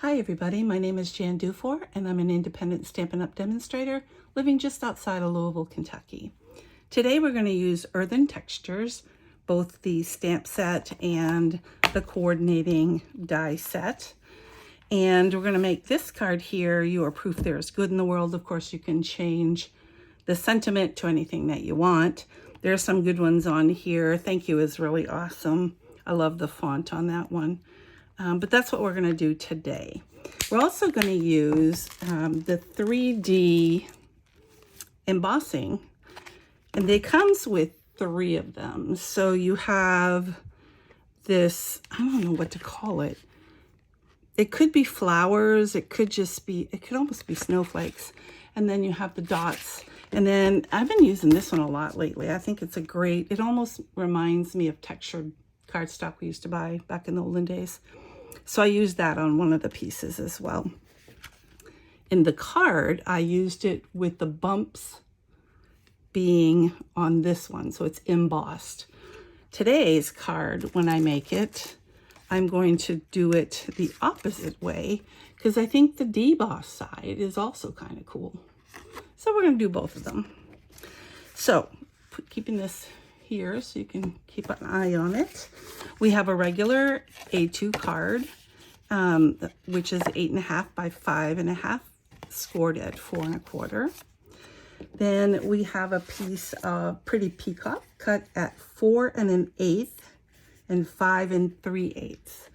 Hi everybody, my name is Jan Dufour and I'm an independent Stampin' Up! Demonstrator living just outside of Louisville, Kentucky. Today we're going to use Earthen Textures, both the stamp set and the coordinating die set. And we're going to make this card here, "You Are Proof There Is Good in the World." Of course, you can change the sentiment to anything that you want. There's some good ones on here. "Thank you" is really awesome. I love the font on that one. But that's what we're going to do today. We're also going to use the 3D embossing, and it comes with 3 of them. So you have this, I don't know what to call it. It could be flowers, it could almost be snowflakes. And then you have the dots. And then I've been using this one a lot lately. I think it's it almost reminds me of textured cardstock we used to buy back in the olden days. So I used that on one of the pieces as well. In the card, I used it with the bumps being on this one, so it's embossed. Today's card, when I make it, I'm going to do it the opposite way because I think the deboss side is also kind of cool. So we're going to do both of them. So keeping this here so you can keep an eye on it. We have a regular A2 card, which is 8.5 by 5.5, scored at 4 1/4. Then we have a piece of Pretty Peacock cut at 4 1/8 and 5 3/8.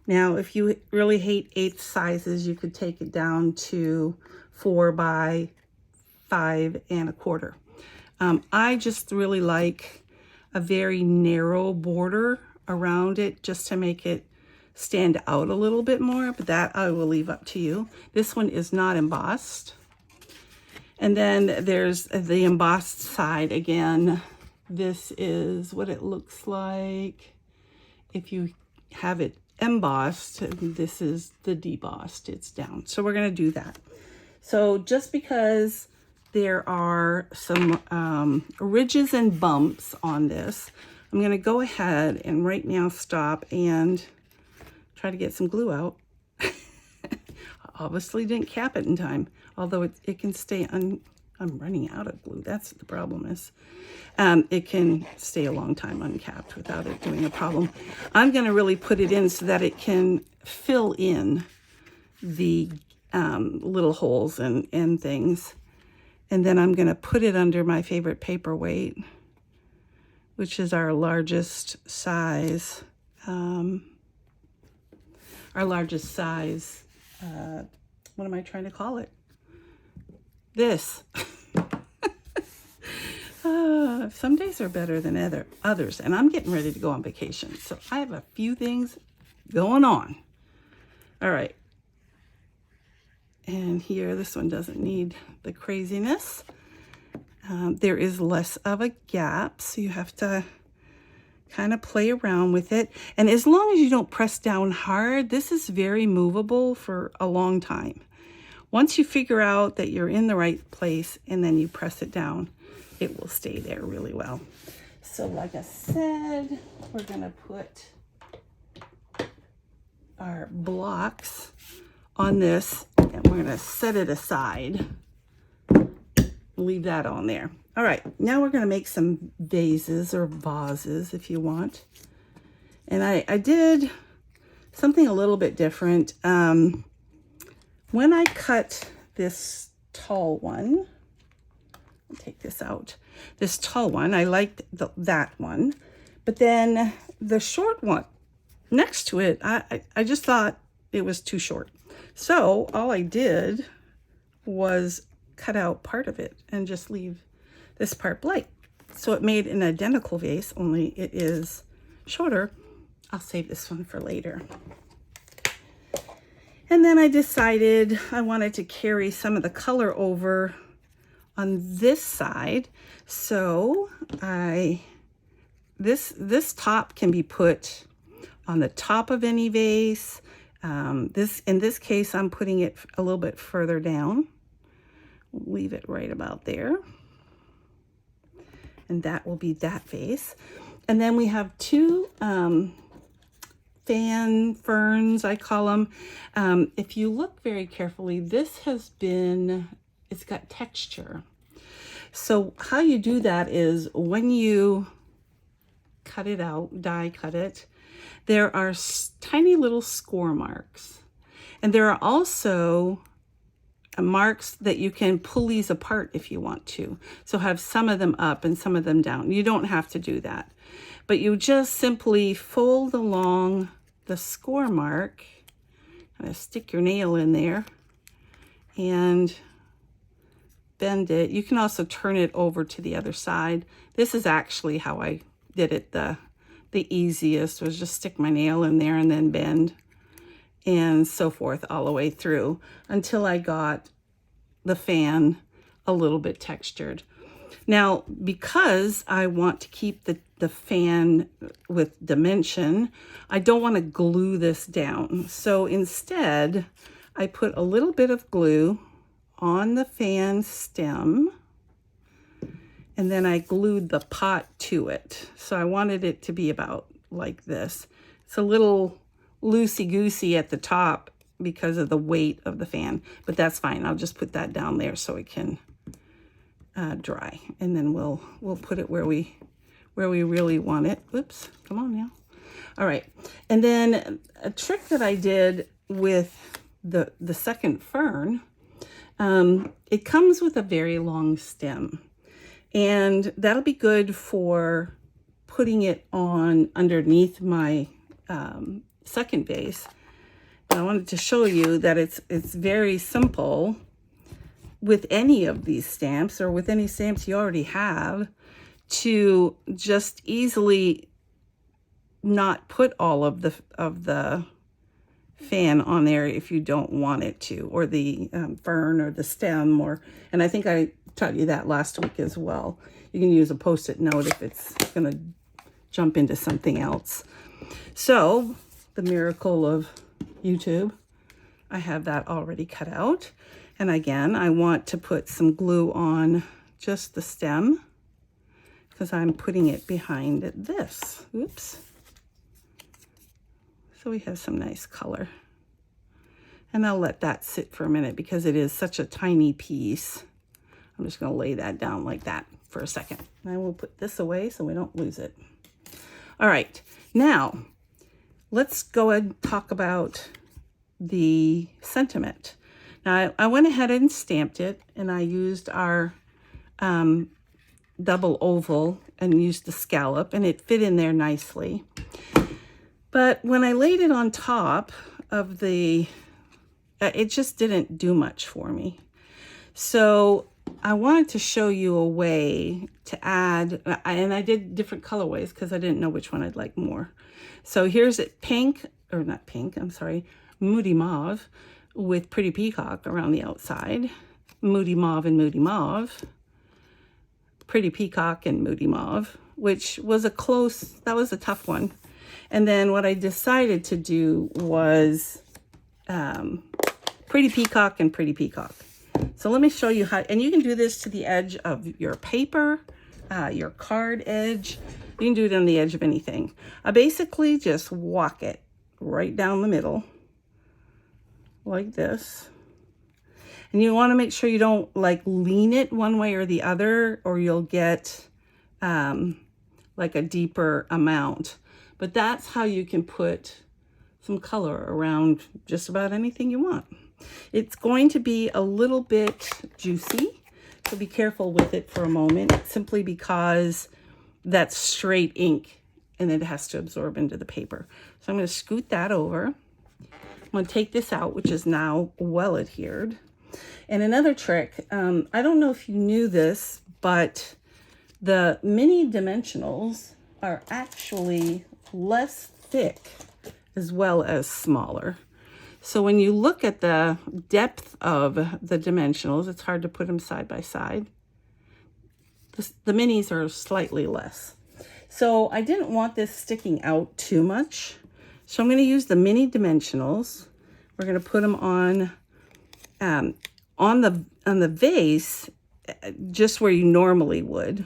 Now, if you really hate 1/8 sizes, you could take it down to 4 by 5 1/4. I just really like a very narrow border around it just to make it stand out a little bit more, but that I will leave up to you. This one is not embossed. And then there's the embossed side again. This is what it looks like if you have it embossed. This is the debossed, it's down. So we're going to do that. So just because there are some ridges and bumps on this, I'm going to go ahead and right now stop and try to get some glue out. Obviously didn't cap it in time, although it can stay I'm running out of glue. That's what the problem is. It can stay a long time uncapped without it doing a problem. I'm going to really put it in so that it can fill in the little holes and things. And then I'm going to put it under my favorite paperweight, which is our largest size. What am I trying to call it? This. Some days are better than others, and I'm getting ready to go on vacation. So I have a few things going on. All right. And here, this one doesn't need the craziness. There is less of a gap, so you have to kind of play around with it. And as long as you don't press down hard, this is very movable for a long time. Once you figure out that you're in the right place and then you press it down, it will stay there really well. So like I said, we're going to put our blocks on this and we're going to set it aside. Leave that on there. All right, now we're going to make some vases or vases if you want. And I did something a little bit different. When I cut this tall one, I'll take this out. This tall one, I liked that one. But then the short one next to it, I just thought it was too short. So all I did was cut out part of it and just leave this part blank. So it made an identical vase, only it is shorter. I'll save this one for later. And then I decided I wanted to carry some of the color over on this side. So this top can be put on the top of any vase. In this case, I'm putting it a little bit further down. Leave it right about there. And that will be that vase. And then we have two fan ferns, I call them. If you look very carefully, this has been, it's got texture. So how you do that is when you cut it out, die cut it, there are tiny little score marks. And there are also marks that you can pull these apart if you want to. So have some of them up and some of them down. You don't have to do that. But you just simply fold along the score mark, kind of stick your nail in there and bend it. You can also turn it over to the other side. This is actually how I did it the easiest, was just stick my nail in there and then bend and so forth all the way through until I got the fan a little bit textured. Now, because I want to keep the fan with dimension, I don't want to glue this down. So instead, I put a little bit of glue on the fan stem, and then I glued the pot to it. So I wanted it to be about like this. It's a little loosey-goosey at the top because of the weight of the fan, but that's fine. I'll just put that down there so it can dry, and then we'll put it where we really want it. Whoops, come on now. All right, and then a trick that I did with the second fern, it comes with a very long stem, and that'll be good for putting it on underneath my second vase. And I wanted to show you that it's very simple with any of these stamps, or with any stamps you already have, to just easily not put all of the fan on there if you don't want it to, or the fern or the stem, and I think I taught you that last week as well. You can use a post-it note if it's going to jump into something else. So the miracle of YouTube, I have that already cut out. And again, I want to put some glue on just the stem because I'm putting it behind this. Oops. So we have some nice color. And I'll let that sit for a minute because it is such a tiny piece. I'm just going to lay that down like that for a second. And I will put this away so we don't lose it. All right, now let's go ahead and talk about the sentiment. Now, I went ahead and stamped it, and I used our double oval and used the scallop, and it fit in there nicely. But when I laid it on top of it just didn't do much for me. So I wanted to show you a way to add, and I did different colorways because I didn't know which one I'd like more. So here's it, Moody Mauve with Pretty Peacock around the outside, Moody Mauve and Moody Mauve, Pretty Peacock and Moody Mauve, which was that was a tough one. And then what I decided to do was Pretty Peacock and Pretty Peacock. So let me show you how, and you can do this to the edge of your paper, your card edge. You can do it on the edge of anything. I basically just walk it right down the middle like this. And you want to make sure you don't like lean it one way or the other, or you'll get like a deeper amount. But that's how you can put some color around just about anything you want. It's going to be a little bit juicy, so be careful with it for a moment, simply because that's straight ink and it has to absorb into the paper. So I'm going to scoot that over. I'm going to take this out, which is now well adhered. And another trick, I don't know if you knew this, but the mini dimensionals are actually less thick as well as smaller. So when you look at the depth of the dimensionals, it's hard to put them side by side. The minis are slightly less. So I didn't want this sticking out too much. So I'm going to use the mini dimensionals. We're going to put them on the vase, just where you normally would.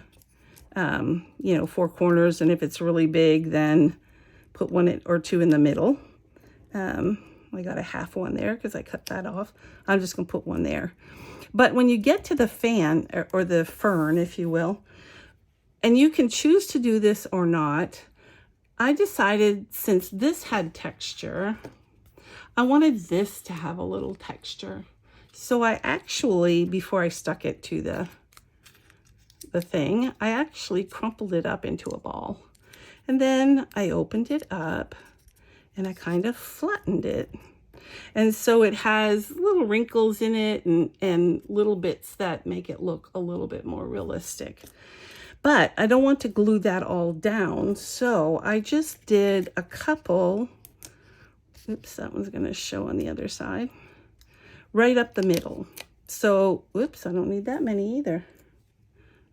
You know, 4 corners, and if it's really big, then put one or two in the middle. I got a half one there because I cut that off. I'm just going to put one there. But when you get to the fan, or the fern, if you will, and you can choose to do this or not, I decided since this had texture, I wanted this to have a little texture. So I actually, before I stuck it to the thing, I actually crumpled it up into a ball. And then I opened it up and I kind of flattened it. And so it has little wrinkles in it and little bits that make it look a little bit more realistic. But I don't want to glue that all down, so I just did a couple, oops, that one's going to show on the other side, right up the middle. So, whoops, I don't need that many either.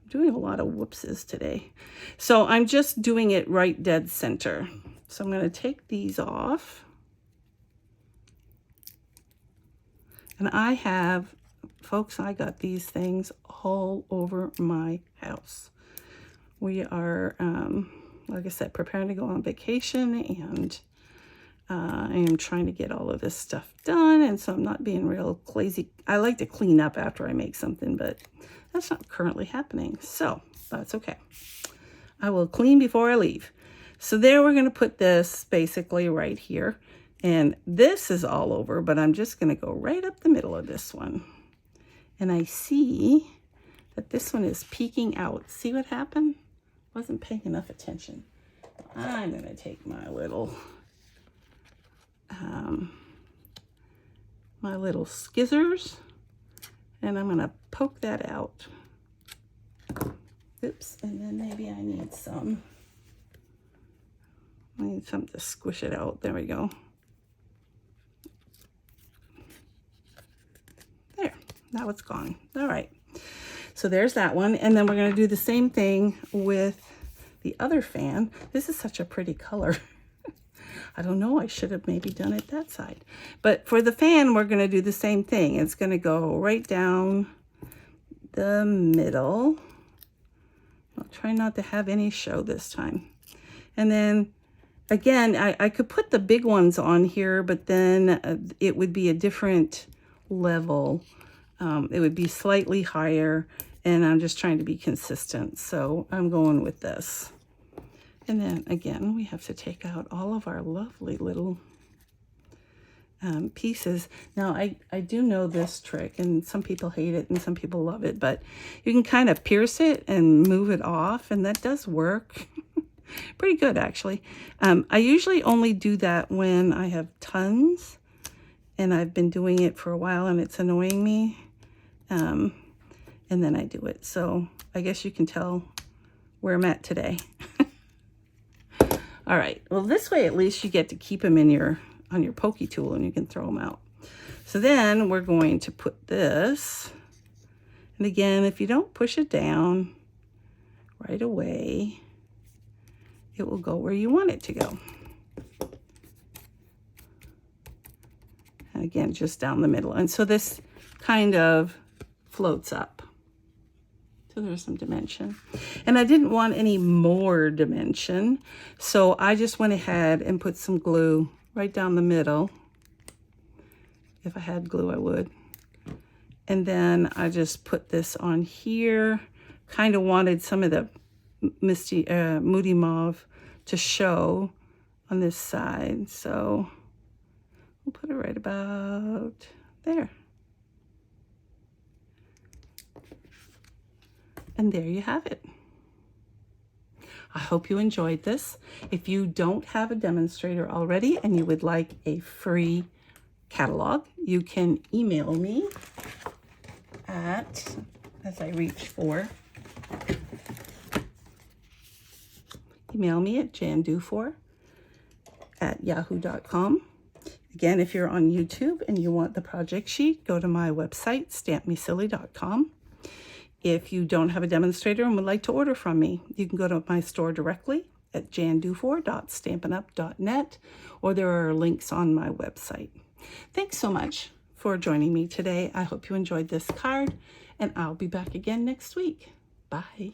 I'm doing a lot of whoopses today. So I'm just doing it right dead center. So I'm going to take these off. And I have, folks, I got these things all over my house. We are, like I said, preparing to go on vacation, and I am trying to get all of this stuff done, and so I'm not being real lazy. I like to clean up after I make something, but that's not currently happening, so that's okay. I will clean before I leave. So there, we're going to put this basically right here, and this is all over, but I'm just going to go right up the middle of this one. And I see that this one is peeking out. See what happened? Wasn't paying enough attention. I'm going to take my little skizzers, and I'm going to poke that out. Oops, and then maybe I need something to squish it out. There we go. There, now it's gone. All right. So there's that one, and then we're going to do the same thing with the other fan. This is such a pretty color. I don't know, I should have maybe done it that side. But for the fan, we're going to do the same thing. It's going to go right down the middle. I'll try not to have any show this time. And then, again, I could put the big ones on here, but then it would be a different level. It would be slightly higher, and I'm just trying to be consistent. So I'm going with this. And then again, we have to take out all of our lovely little pieces. Now, I do know this trick, and some people hate it and some people love it, but you can kind of pierce it and move it off, and that does work. Pretty good, actually. I usually only do that when I have tons, and I've been doing it for a while and it's annoying me. And then I do it. So I guess you can tell where I'm at today. All right. Well, this way at least you get to keep them in on your pokey tool, and you can throw them out. So then we're going to put this. And again, if you don't push it down right away, it will go where you want it to go. And again, just down the middle. And so this kind of floats up. So there's some dimension. And I didn't want any more dimension, so I just went ahead and put some glue right down the middle. If I had glue, I would. And then I just put this on here. Kind of wanted some of the Moody Mauve to show on this side. So we'll put it right about there. And there you have it. I hope you enjoyed this. If you don't have a demonstrator already and you would like a free catalog, you can email me at, as I reach for, email me at jandufor@yahoo.com. Again, if you're on YouTube and you want the project sheet, go to my website, stampmesilly.com. If you don't have a demonstrator and would like to order from me, you can go to my store directly at jandufor.stampinup.net, or there are links on my website. Thanks so much for joining me today. I hope you enjoyed this card, and I'll be back again next week. Bye.